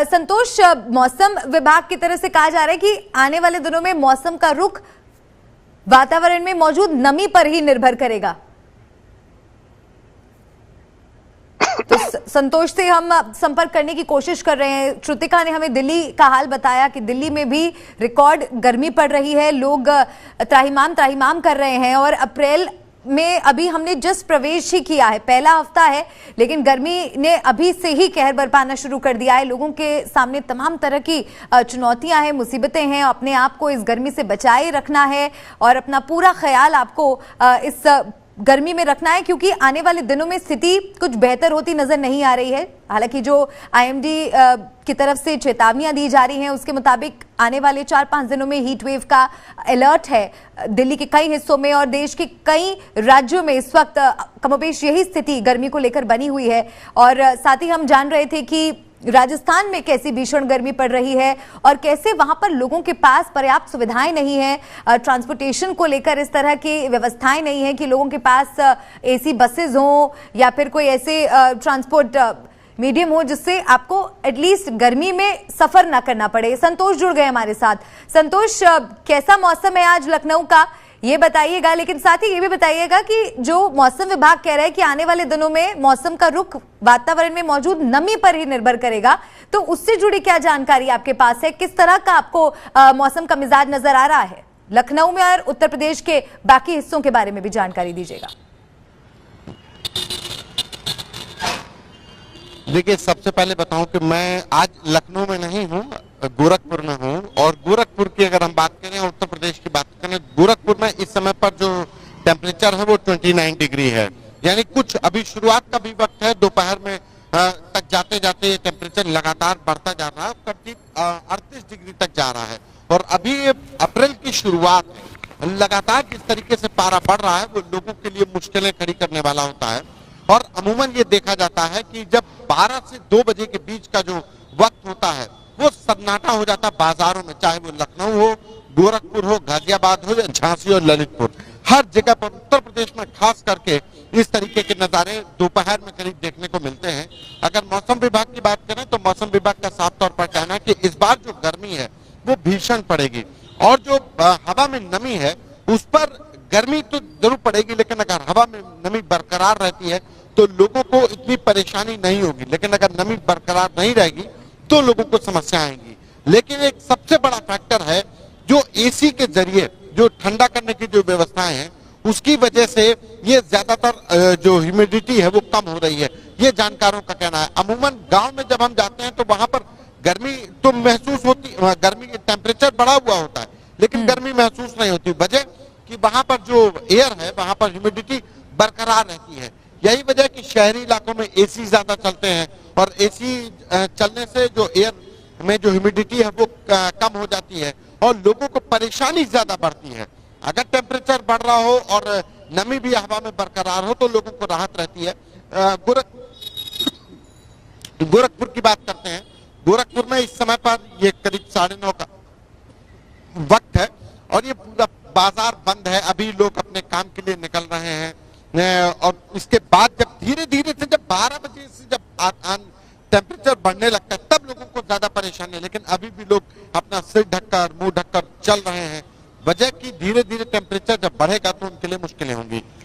संतोष, मौसम विभाग की तरफ से कहा जा रहा है कि आने वाले दिनों में मौसम का रुख वातावरण में मौजूद नमी पर ही निर्भर करेगा। तो संतोष से हम संपर्क करने की कोशिश कर रहे हैं। श्रुतिका ने हमें दिल्ली का हाल बताया कि दिल्ली में भी रिकॉर्ड गर्मी पड़ रही है, लोग त्राहिमाम कर रहे हैं और अप्रैल में अभी हमने जस्ट प्रवेश ही किया है, पहला हफ्ता है, लेकिन गर्मी ने अभी से ही कहर बरपाना शुरू कर दिया है। लोगों के सामने तमाम तरह की चुनौतियां हैं, मुसीबतें हैं। अपने आप को इस गर्मी से बचाए रखना है और अपना पूरा ख्याल आपको इस गर्मी में रखना है, क्योंकि आने वाले दिनों में स्थिति कुछ बेहतर होती नजर नहीं आ रही है। हालांकि जो आईएमडी की तरफ से चेतावनियां दी जा रही हैं उसके मुताबिक आने वाले 4-5 दिनों में हीट वेव का अलर्ट है दिल्ली के कई हिस्सों में और देश के कई राज्यों में इस वक्त कमोबेश यही स्थिति गर्मी को लेकर बनी हुई है। और साथ ही हम जान रहे थे कि राजस्थान में कैसी भीषण गर्मी पड़ रही है और कैसे वहां पर लोगों के पास पर्याप्त सुविधाएं नहीं है, ट्रांसपोर्टेशन को लेकर इस तरह की व्यवस्थाएं नहीं है कि लोगों के पास एसी बसेज हो या फिर कोई ऐसे ट्रांसपोर्ट मीडियम हो जिससे आपको एटलीस्ट गर्मी में सफर ना करना पड़े। संतोष जुड़ गए हमारे साथ। संतोष, कैसा मौसम है आज लखनऊ का ये बताइएगा, लेकिन साथ ही ये भी बताइएगा कि जो मौसम विभाग कह रहा है कि आने वाले दिनों में मौसम का रुख वातावरण में मौजूद नमी पर ही निर्भर करेगा, तो उससे जुड़ी क्या जानकारी आपके पास है? किस तरह का आपको मौसम का मिजाज नजर आ रहा है लखनऊ में और उत्तर प्रदेश के बाकी हिस्सों के बारे में भी जानकारी दीजिएगा। देखिए, सबसे पहले बताऊं कि मैं आज लखनऊ में नहीं हूं, गोरखपुर में हूं। और गोरखपुर की अगर हम बात करें, उत्तर प्रदेश की बात करें, गोरखपुर में इस समय पर जो टेम्परेचर है वो 29 डिग्री है। यानी कुछ अभी शुरुआत का भी वक्त है, दोपहर में तक जाते जाते ये टेम्परेचर लगातार बढ़ता जा रहा है, करीब 38 डिग्री तक जा रहा है। और अभी अप्रैल की शुरुआत है, लगातार जिस तरीके से पारा बढ़ रहा है वो लोगों के लिए मुश्किलें खड़ी करने वाला होता है। और अमूमन ये देखा जाता है कि जब 12 से 2 बजे के बीच का जो वक्त होता है वो सन्नाटा हो जाता है बाजारों में, चाहे वो लखनऊ हो, गोरखपुर हो, गाजियाबाद हो या झांसी और ललितपुर, हर जगह पर उत्तर प्रदेश में खास करके इस तरीके के नजारे दोपहर में करीब देखने को मिलते हैं। अगर मौसम विभाग की बात करें तो मौसम विभाग का साफ तौर पर कहना है कि इस बार जो गर्मी है वो भीषण पड़ेगी और जो हवा में नमी है उस पर गर्मी तो जरूर पड़ेगी, लेकिन अगर हवा में नमी बरकरार रहती है तो लोगों को इतनी परेशानी नहीं होगी। लेकिन अगर नमी बरकरार नहीं रहेगी तो लोगों को समस्या आएंगी। लेकिन एक सबसे बड़ा फैक्टर है जो एसी के जरिए जो ठंडा करने की जो व्यवस्थाएं हैं उसकी वजह से ये ज्यादातर जो ह्यूमिडिटी है वो कम हो रही है, ये जानकारों का कहना है। अमूमन गांव में जब हम जाते हैं तो वहां पर गर्मी तो महसूस होती, गर्मी टेम्परेचर बढ़ा हुआ होता है लेकिन गर्मी महसूस नहीं होती। वजह कि वहां पर जो एयर है वहां पर ह्यूमिडिटी बरकरार रहती है। यही वजह कि शहरी इलाकों में एसी ज्यादा चलते हैं और एसी चलने से जो एयर में जो ह्यूमिडिटी है वो कम हो जाती है और लोगों को परेशानी ज्यादा बढ़ती है। अगर टेम्परेचर बढ़ रहा हो और नमी भी हवा में बरकरार हो तो लोगों को राहत रहती है। गोरखपुर की बात करते हैं। गोरखपुर में इस समय पर ये करीब 9:30 का वक्त है और ये पूरा बाजार बंद है। अभी लोग अपने काम के लिए निकल रहे हैं और इसके बाद जब धीरे धीरे से जब 12 बजे से जब टेम्परेचर बढ़ने लगता है तब लोगों को ज्यादा परेशानी है। लेकिन अभी भी लोग अपना सिर ढककर मुंह ढककर चल रहे हैं। वजह कि धीरे धीरे टेम्परेचर जब बढ़ेगा तो उनके लिए मुश्किलें होंगी।